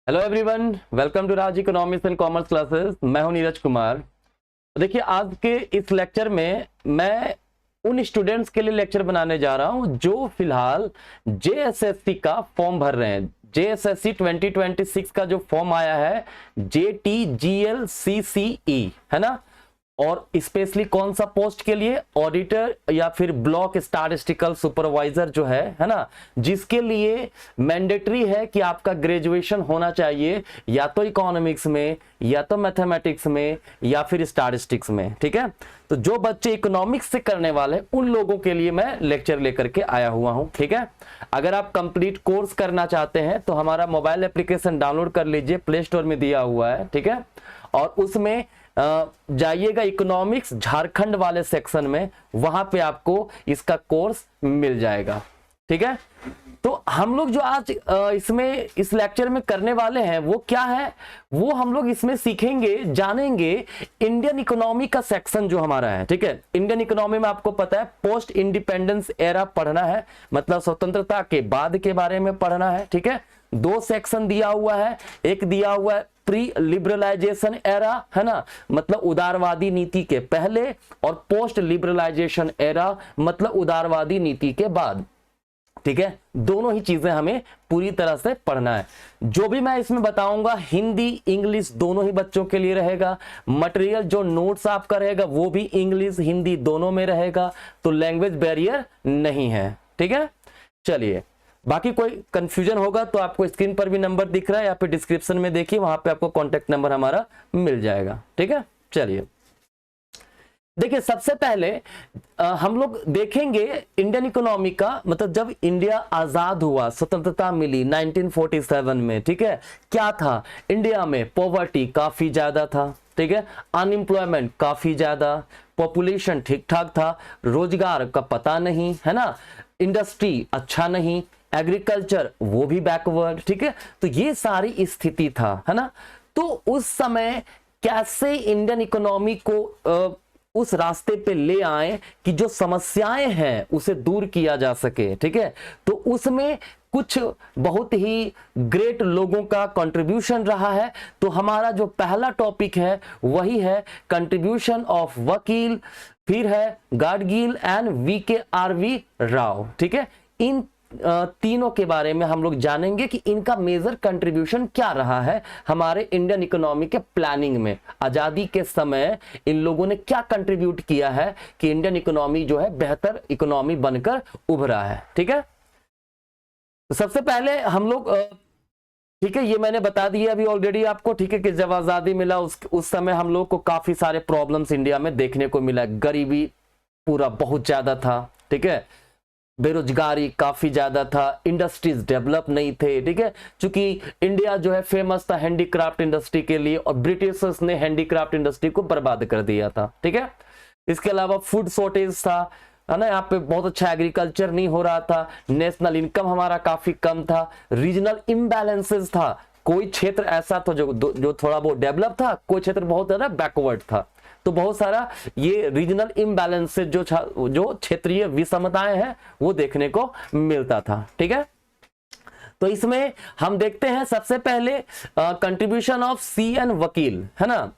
Hello everyone, welcome to Raj economics and commerce classes. मैं हूं नीरज कुमार। देखिए, आज के इस लेक्चर में मैं उन स्टूडेंट्स के लिए लेक्चर बनाने जा रहा हूं जो फिलहाल जेएसएससी का फॉर्म भर रहे हैं। जेएसएससी 2026 का जो फॉर्म आया है JTGLCCE, है ना। और स्पेशली कौन सा पोस्ट के लिए? ऑडिटर या फिर ब्लॉक स्टैटिस्टिकल सुपरवाइजर जो है ना, जिसके लिए मैंडेटरी है कि आपका ग्रेजुएशन होना चाहिए या तो इकोनॉमिक्स में, या तो मैथमेटिक्स में, या फिर स्टैटिस्टिक्स में। ठीक है, तो जो बच्चे इकोनॉमिक्स से करने वाले उन लोगों के लिए मैं लेक्चर लेकर के आया हुआ हूं। ठीक है, अगर आप कंप्लीट कोर्स करना चाहते हैं तो हमारा मोबाइल एप्लीकेशन डाउनलोड कर लीजिए, प्ले स्टोर में दिया हुआ है। ठीक है, और उसमें जाइएगा इकोनॉमिक्स झारखंड वाले सेक्शन में, वहां पे आपको इसका कोर्स मिल जाएगा। ठीक है, तो हम लोग जो आज इसमें इस लेक्चर में करने वाले हैं वो क्या है, वो हम लोग इसमें सीखेंगे, जानेंगे इंडियन इकोनॉमी का सेक्शन जो हमारा है। ठीक है, इंडियन इकोनॉमी में आपको पता है पोस्ट इंडिपेंडेंस एरा पढ़ना है, मतलब स्वतंत्रता के बाद के बारे में पढ़ना है। ठीक है, दो सेक्शन दिया हुआ है, एक दिया हुआ है प्री लिबरलाइजेशन एरा, है ना, मतलब उदारवादी नीति के पहले, और पोस्ट लिबरलाइजेशन एरा मतलब उदारवादी नीति के बाद। ठीक है, दोनों ही चीजें हमें पूरी तरह से पढ़ना है। जो भी मैं इसमें बताऊंगा हिंदी इंग्लिश दोनों ही बच्चों के लिए रहेगा। मटेरियल जो नोट्स आपका रहेगा वो भी इंग्लिश हिंदी दोनों में रहेगा, तो लैंग्वेज बैरियर नहीं है। ठीक है, चलिए, बाकी कोई कंफ्यूजन होगा तो आपको स्क्रीन पर भी नंबर दिख रहा है या फिर डिस्क्रिप्शन में देखिए, वहां पे आपको कॉन्टेक्ट नंबर हमारा मिल जाएगा। ठीक है, चलिए देखिए, सबसे पहले हम लोग देखेंगे इंडियन इकोनॉमी का, मतलब जब इंडिया आजाद हुआ, स्वतंत्रता मिली 1947 में। ठीक है, क्या था इंडिया में? पॉवर्टी काफी ज्यादा था। ठीक है, अनएम्प्लॉयमेंट काफी ज्यादा, पॉपुलेशन ठीक ठाक था, रोजगार का पता नहीं, है ना, इंडस्ट्री अच्छा नहीं, एग्रीकल्चर वो भी बैकवर्ड। ठीक है, तो ये सारी स्थिति था, है ना। तो उस समय कैसे इंडियन इकोनॉमी को उस रास्ते पे ले आए कि जो समस्याएं हैं उसे दूर किया जा सके। ठीक है, तो उसमें कुछ बहुत ही ग्रेट लोगों का कंट्रीब्यूशन रहा है। तो हमारा जो पहला टॉपिक है वही है कंट्रीब्यूशन ऑफ वकील, फिर है गाडगिल एंड VKRV राव। ठीक है, इन तीनों के बारे में हम लोग जानेंगे कि इनका मेजर कंट्रीब्यूशन क्या रहा है हमारे इंडियन इकोनॉमी के प्लानिंग में। आजादी के समय इन लोगों ने क्या कंट्रीब्यूट किया है कि इंडियन इकोनॉमी जो है बेहतर इकोनॉमी बनकर उभरा है। ठीक है, तो सबसे पहले हम लोग ठीक है, ये मैंने बता दिया अभी ऑलरेडी आपको। ठीक है, कि जब आजादी मिला उस समय हम लोग को काफी सारे प्रॉब्लम्स इंडिया में देखने को मिला। गरीबी पूरा बहुत ज्यादा था। ठीक है, बेरोजगारी काफी ज्यादा था, इंडस्ट्रीज डेवलप नहीं थे। ठीक है, क्योंकि इंडिया जो है फेमस था हैंडीक्राफ्ट इंडस्ट्री के लिए, और ब्रिटिशर्स ने हैंडीक्राफ्ट इंडस्ट्री को बर्बाद कर दिया था। ठीक है, इसके अलावा फूड शॉर्टेज था, है ना, यहाँ पे बहुत अच्छा एग्रीकल्चर नहीं हो रहा था, नेशनल इनकम हमारा काफी कम था, रीजनल इम्बैलेंसेस था। कोई क्षेत्र ऐसा था जो थोड़ा बहुत डेवलप था, कोई क्षेत्र बहुत ज्यादा बैकवर्ड था। तो बहुत सारा ये रीजनल इम्बैलेंस जो क्षेत्रीय विषमताएं हैं वो देखने को मिलता था। ठीक है, तो इसमें हम देखते हैं सबसे पहले कंट्रीब्यूशन ऑफ CN वकील, है ना।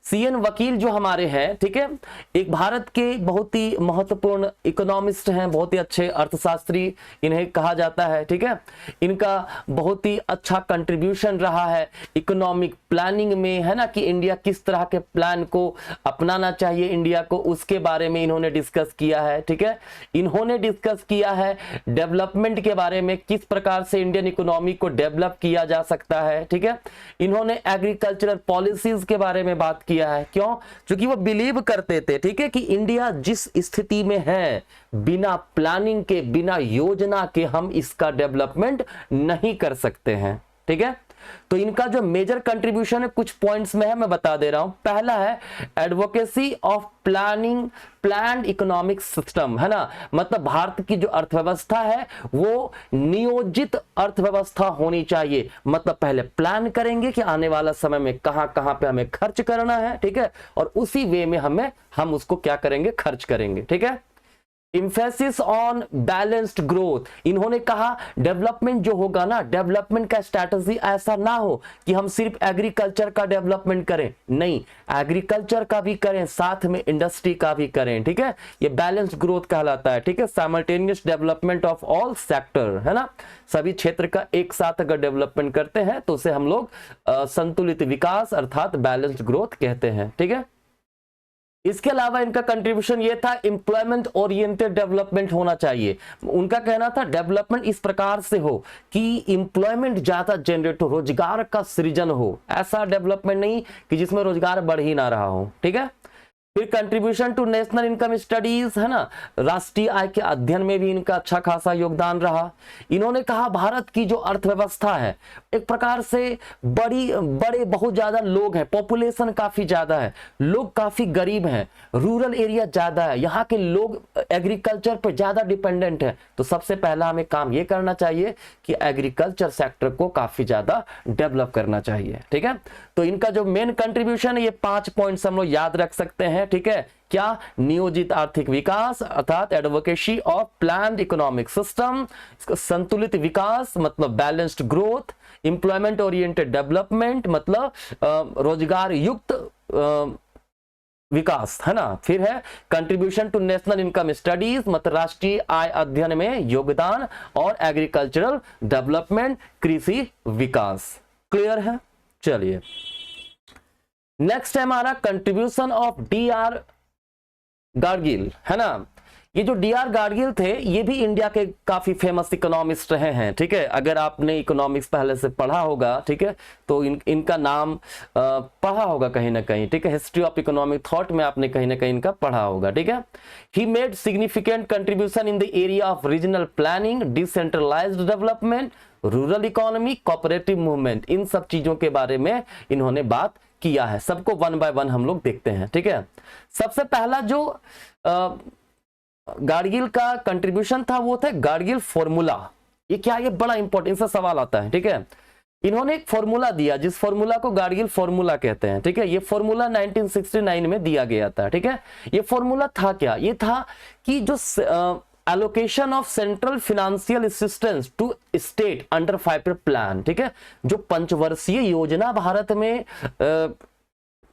CN वकील जो हमारे हैं, ठीक है, एक भारत के बहुत ही महत्वपूर्ण इकोनॉमिस्ट हैं, बहुत ही अच्छे अर्थशास्त्री इन्हें कहा जाता है। ठीक है, इनका बहुत ही अच्छा कंट्रीब्यूशन रहा है इकोनॉमिक प्लानिंग में, है ना, कि इंडिया किस तरह के प्लान को अपनाना चाहिए इंडिया को, उसके बारे में इन्होंने डिस्कस किया है। ठीक है, इन्होंने डिस्कस किया है डेवलपमेंट के बारे में, किस प्रकार से इंडियन इकोनॉमी को डेवलप किया जा सकता है। ठीक है, इन्होंने एग्रीकल्चरल पॉलिसीज के बारे में बात किया है। क्यों? क्योंकि वो बिलीव करते थे, ठीक है, कि इंडिया जिस स्थिति में है, बिना प्लानिंग के, बिना योजना के हम इसका डेवलपमेंट नहीं कर सकते हैं। ठीक है, तो इनका जो मेजर कंट्रीब्यूशन है कुछ पॉइंट्स में है, मैं बता दे रहा हूं। पहला है advocacy of planned economic system, है ना, मतलब भारत की जो अर्थव्यवस्था है वो नियोजित अर्थव्यवस्था होनी चाहिए। मतलब पहले प्लान करेंगे कि आने वाला समय में कहां कहां पे हमें खर्च करना है। ठीक है, और उसी वे में हम उसको क्या करेंगे, खर्च करेंगे। ठीक है, इम्फेसिस ऑन बैलेंस्ड ग्रोथ। इन्होंने कहा डेवलपमेंट जो होगा ना, डेवलपमेंट का स्ट्रैटेजी ऐसा ना हो कि हम सिर्फ एग्रीकल्चर का डेवलपमेंट करें, नहीं, एग्रीकल्चर का भी करें, साथ में इंडस्ट्री का भी करें, ठीक है, ये बैलेंस्ड ग्रोथ कहलाता है, ठीक है, simultaneous development of all sector, है ना, सभी क्षेत्र का एक साथ अगर डेवलपमेंट करते हैं तो उसे हम लोग संतुलित विकास अर्थात बैलेंस्ड ग्रोथ कहते हैं, ठीक है। इसके अलावा इनका कंट्रीब्यूशन ये था एम्प्लॉयमेंट ओरिएंटेड डेवलपमेंट होना चाहिए। उनका कहना था डेवलपमेंट इस प्रकार से हो कि एम्प्लॉयमेंट ज्यादा जनरेट हो, रोजगार का सृजन हो, ऐसा डेवलपमेंट नहीं कि जिसमें रोजगार बढ़ ही ना रहा हो, ठीक है। फिर contribution to national income studies, है ना, राष्ट्रीय आय के अध्ययन में भी इनका अच्छा खासा योगदान रहा। इन्होंने कहा भारत की जो अर्थव्यवस्था है एक प्रकार से बड़े बहुत ज्यादा लोग हैं, पॉपुलेशन काफी ज्यादा है, लोग काफी गरीब हैं, रूरल एरिया ज्यादा है, यहाँ के लोग एग्रीकल्चर पर ज्यादा डिपेंडेंट है, तो सबसे पहला हमें काम ये करना चाहिए कि एग्रीकल्चर सेक्टर को काफी ज्यादा डेवलप करना चाहिए, ठीक है। तो इनका जो मेन कंट्रीब्यूशन है ये 5 पॉइंट्स हम लोग याद रख सकते हैं, ठीक है। क्या? नियोजित आर्थिक विकास अर्थात advocacy of planned economic system, संतुलित विकास मतलब balanced growth, employment oriented development मतलब रोजगार युक्त विकास, है ना। फिर है contribution to national income studies मतलब राष्ट्रीय आय अध्ययन में योगदान, और एग्रीकल्चरल डेवलपमेंट कृषि विकास। क्लियर है? चलिए नेक्स्ट है हमारा कंट्रीब्यूशन ऑफ डी.आर. गाडगिल, है ना। ये जो डी.आर. गाडगिल थे ये भी इंडिया के काफी फेमस इकोनॉमिस्ट रहे हैं, ठीक है। अगर आपने इकोनॉमिक्स पहले से पढ़ा होगा, ठीक है, तो इनका नाम पढ़ा होगा कहीं ना कहीं, ठीक है, हिस्ट्री ऑफ इकोनॉमिक थॉट में आपने कहीं ना कहीं इनका पढ़ा होगा, ठीक है। He made significant contribution in the area of regional planning, decentralised development, rural economy, cooperative movement, इन सब चीजों के बारे में इन्होंने बात किया है। सबको वन बाय वन हम लोग देखते हैं, ठीक है। सबसे पहला जो गाडगिल का कंट्रीब्यूशन था वो था गाडगिल फॉर्मूला। ये क्या? ये बड़ा इंपॉर्टेंट सा सवाल आता है, ठीक है। इन्होंने एक फॉर्मूला दिया जिस फॉर्मूला को गाडगिल फॉर्मूला कहते हैं, ठीक है। ये फॉर्मूला 1969 में दिया गया था, ठीक है। ये फॉर्मूला था क्या? ये था कि जो allocation of central financial assistance to state under 5-year plan, ठीक है, जो पंचवर्षीय योजना भारत में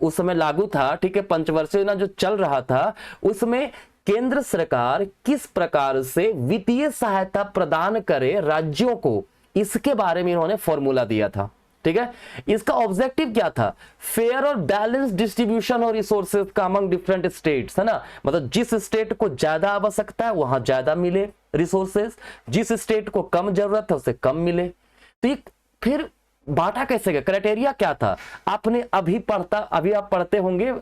उस समय लागू था, ठीक है, पंचवर्षीय योजना जो चल रहा था उसमें केंद्र सरकार किस प्रकार से वित्तीय सहायता प्रदान करे राज्यों को, इसके बारे में इन्होंने फॉर्मूला दिया था, ठीक है। इसका ऑब्जेक्टिव क्या था? फेयर और बैलेंस डिस्ट्रीब्यूशन और रिसोर्सेज का अमंग डिफरेंट स्टेट्स, है ना, मतलब जिस स्टेट को ज्यादा आवश्यकता है वहां ज्यादा मिले रिसोर्सेज, जिस स्टेट को कम जरूरत है उसे कम मिले। तो ये फिर बांटा कैसे गया? क्राइटेरिया क्या था? अभी आप पढ़ते होंगे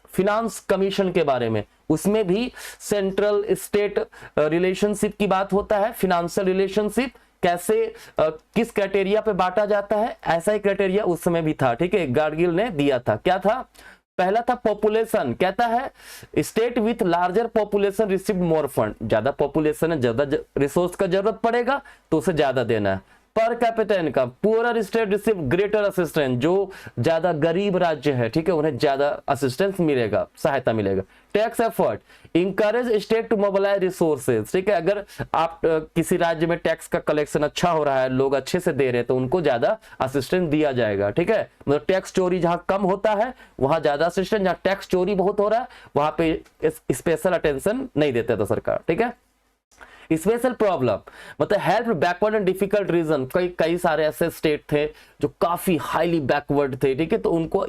फिनांस कमीशन के बारे में, उसमें भी सेंट्रल स्टेट रिलेशनशिप की बात होता है, फिनेंशियल रिलेशनशिप कैसे किस क्राइटेरिया पे बांटा जाता है, ऐसा ही क्राइटेरिया उस समय भी था, ठीक है, गाडगिल ने दिया था। क्या था? पहला था पॉपुलेशन, कहता है state with larger population receive more fund, ज्यादा पॉपुलेशन है ज्यादा रिसोर्स का जरूरत पड़ेगा तो उसे ज्यादा देना है। Per capita income, poor state receive greater assistance, जो ज्यादा गरीब राज्य है, ठीक है, उन्हें ज्यादा असिस्टेंस मिलेगा, सहायता मिलेगा। Tax effort, encourage state to mobilise resources, ठीक है, अगर आप किसी राज्य में टैक्स का कलेक्शन अच्छा हो रहा है, लोग अच्छे से दे रहे हैं तो उनको ज्यादा असिस्टेंस दिया जाएगा, ठीक है। मतलब टैक्स चोरी जहां कम होता है वहां ज्यादा असिस्टेंस, जहां टैक्स चोरी बहुत हो रहा है वहां पे स्पेशल अटेंशन नहीं देते तो सरकार, ठीक है। स्पेशल प्रॉब्लम मतलब help backward and difficult region, कई सारे ऐसे स्टेट थे जो काफी हाईली बैकवर्ड थे, ठीक है, तो उनको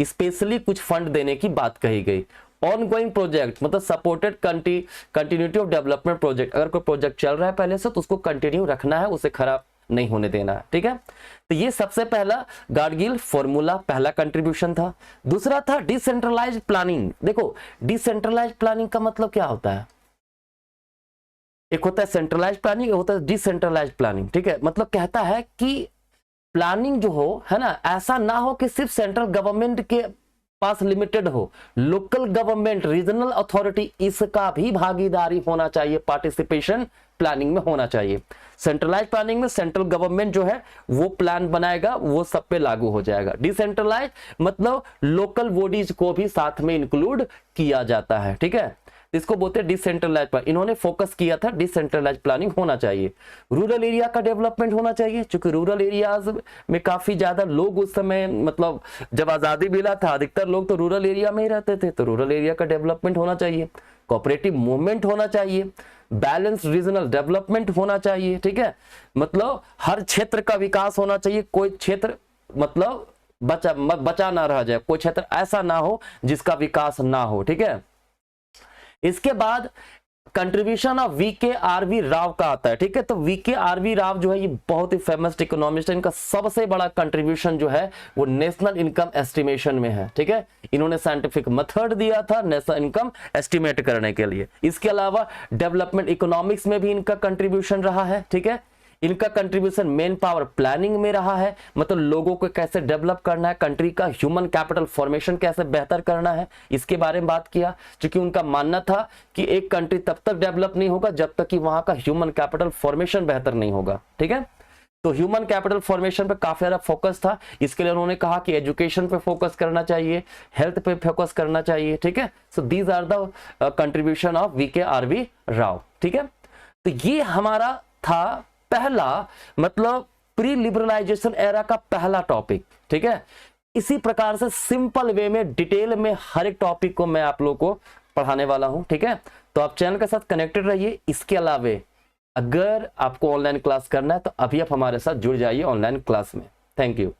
स्पेशली कुछ फंड देने की बात कही गई। ऑनगोइंग प्रोजेक्ट मतलब supported continuity of development project, अगर कोई प्रोजेक्ट चल रहा है पहले से तो उसको कंटिन्यू रखना है, उसे खराब नहीं होने देना है, ठीक है। तो ये सबसे पहला गाडगिल फॉर्मूला पहला कंट्रीब्यूशन था। दूसरा था डिसेंट्रलाइज्ड प्लानिंग। देखो डिसेंट्रलाइज्ड प्लानिंग का मतलब क्या होता है? एक होता है सेंट्रलाइज्ड प्लानिंग, एक होता है डिसेंट्रलाइज्ड प्लानिंग, ठीक है। मतलब कहता है कि प्लानिंग जो हो, है ना, ऐसा ना हो कि सिर्फ सेंट्रल गवर्नमेंट के पास लिमिटेड हो, लोकल गवर्नमेंट, रीजनल अथॉरिटी, इसका भी भागीदारी होना चाहिए, पार्टिसिपेशन प्लानिंग में होना चाहिए। सेंट्रलाइज्ड प्लानिंग में सेंट्रल गवर्नमेंट जो है वो प्लान बनाएगा, वो सब पे लागू हो जाएगा। डिसेंट्रलाइज्ड मतलब लोकल बॉडीज को भी साथ में इंक्लूड किया जाता है, ठीक है। इसको बोलते हैं डिसेंट्रलाइज प्लानिंग। इन्होंने फोकस किया था डिसेंट्रलाइज प्लानिंग होना चाहिए, रूरल एरिया का डेवलपमेंट होना चाहिए, क्योंकि रूरल एरियाज में काफी ज्यादा लोग उस समय, मतलब जब आजादी मिला था अधिकतर लोग तो रूरल एरिया में ही रहते थे, तो रूरल एरिया का डेवलपमेंट होना चाहिए, कोऑपरेटिव मूवमेंट होना चाहिए, बैलेंस रीजनल डेवलपमेंट होना चाहिए, ठीक है, मतलब हर क्षेत्र का विकास होना चाहिए, कोई क्षेत्र मतलब बचा ना रह जाए, कोई क्षेत्र ऐसा ना हो जिसका विकास ना हो, ठीक है। इसके बाद contribution of VK RV Rao का आता है, ठीक है। तो वीके आरवी राव जो है ये बहुत ही फेमस इकोनॉमिस्ट है, इनका सबसे बड़ा कंट्रीब्यूशन जो है वो नेशनल इनकम एस्टिमेशन में है, ठीक है। इन्होंने साइंटिफिक मेथड दिया था नेशनल इनकम एस्टिमेट करने के लिए। इसके अलावा डेवलपमेंट इकोनॉमिक्स में भी इनका कंट्रीब्यूशन रहा है, ठीक है। इनका कंट्रीब्यूशन मेन पावर प्लानिंग में रहा है, मतलब लोगों को कैसे डेवलप करना है, कंट्री का ह्यूमन कैपिटल फॉर्मेशन कैसे बेहतर करना है, इसके बारे में बात किया, क्योंकि उनका मानना था कि एक कंट्री तब तक डेवलप नहीं होगा जब तक कि वहां का ह्यूमन कैपिटल फॉर्मेशन बेहतर नहीं होगा, ठीक है। तो ह्यूमन कैपिटल फॉर्मेशन पे काफी ज्यादा फोकस था, इसके लिए उन्होंने कहा कि एजुकेशन पे फोकस करना चाहिए, हेल्थ पे फोकस करना चाहिए, ठीक है। So these are the contribution of VK RV Rao, ठीक है। तो ये हमारा था पहला, मतलब प्री लिबरलाइजेशन एरा का पहला टॉपिक, ठीक है। इसी प्रकार से सिंपल वे में डिटेल में हर एक टॉपिक को मैं आप लोगों को पढ़ाने वाला हूं, ठीक है। तो आप चैनल के साथ कनेक्टेड रहिए। इसके अलावा अगर आपको ऑनलाइन क्लास करना है तो अभी आप हमारे साथ जुड़ जाइए ऑनलाइन क्लास में। Thank you.